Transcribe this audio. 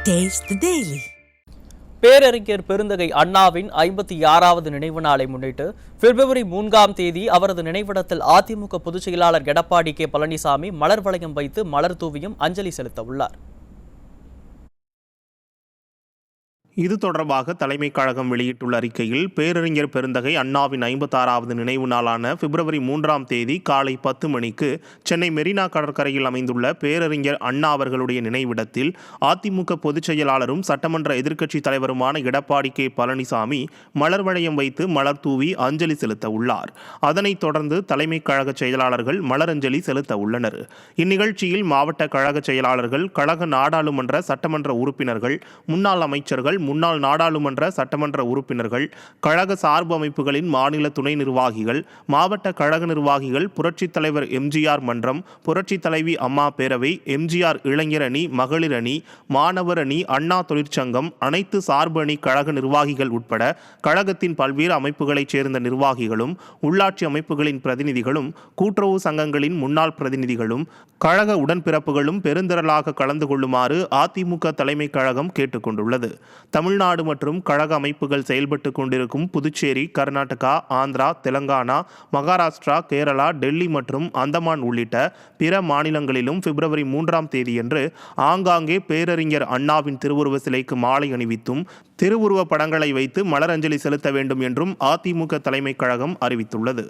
Taste the Daily. பேரறிஞர் பெருந்தகை அண்ணாவின் 56வது நினைவு நாளை முன்னிட்டு பிப்ரவரி 3ஆம் தேதி அவரது நினைவிடத்தில் அதிமுக பொதுச் செயலாளர் எடப்பாடி கே பழனிசாமி மலர் வளையம் வைத்து மலர் தூவியும் அஞ்சலி செலுத்த உள்ளார். இது தொடர்பாக தலைமைக் கழகம் வெளியிட்டுள்ள அறிக்கையில், பேரறிஞர் பெருந்தகை அண்ணாவின் 56வது நினைவு நாளான பிப்ரவரி 3ஆம் தேதி காலை 10 மணிக்கு சென்னை மெரினா கடற்கரையில் அமைந்துள்ள பேரறிஞர் அண்ணா அவர்களுடைய நினைவிடத்தில் அதிமுக பொதுச் செயலாளரும் சட்டமன்ற எதிர்க்கட்சித் தலைவருமான எடப்பாடி கே பழனிசாமி மலர் வளையம் வைத்து மலர் தூவி அஞ்சலி செலுத்த உள்ளார். அதனைத் தொடர்ந்து தலைமைக் கழக செயலாளர்கள் மலரஞ்சலி செலுத்த உள்ளனர். இந்நிகழ்ச்சியில் மாவட்ட கழக செயலாளர்கள், கழக நாடாளுமன்ற சட்டமன்ற உறுப்பினர்கள், முன்னாள் அமைச்சர்கள், முன்னாள் நாடாளுமன்ற சட்டமன்ற உறுப்பினர்கள், கழக சார்பு அமைப்புகளின் மாநில துணை நிர்வாகிகள், மாவட்ட கழக நிர்வாகிகள், புரட்சித் தலைவர் எம்ஜிஆர் மன்றம், புரட்சித் தலைவி அம்மா பேரவை, எம்ஜிஆர் இளைஞர் அணி, மகளிர் அணி, மாணவர் அணி, அண்ணா தொழிற்சங்கம், அனைத்து சார்பு அணி கழக நிர்வாகிகள் உட்பட கழகத்தின் பல்வேறு அமைப்புகளைச் சேர்ந்த நிர்வாகிகளும், உள்ளாட்சி அமைப்புகளின் பிரதிநிதிகளும், கூட்டுறவு சங்கங்களின் முன்னாள் பிரதிநிதிகளும், கழக உடன்பிறப்புகளும் பெருந்திரளாக கலந்து கொள்ளுமாறு அதிமுக தலைமைக் கழகம் கேட்டுக்கொண்டுள்ளது. தமிழ்நாடு மற்றும் கழக அமைப்புகள் செயல்பட்டு கொண்டிருக்கும் புதுச்சேரி, கர்நாடகா, ஆந்திரா, தெலங்கானா, மகாராஷ்டிரா, கேரளா, டெல்லி மற்றும் அந்தமான் உள்ளிட்ட பிற மாநிலங்களிலும் பிப்ரவரி 3ஆம் தேதியன்று ஆங்காங்கே பேரறிஞர் அண்ணாவின் திருவுருவ சிலைக்கு மாலை அணிவித்தும் திருவுருவ படங்களை வைத்து மலரஞ்சலி செலுத்த வேண்டும் என்றும் அதிமுக தலைமைக் கழகம் அறிவித்துள்ளது.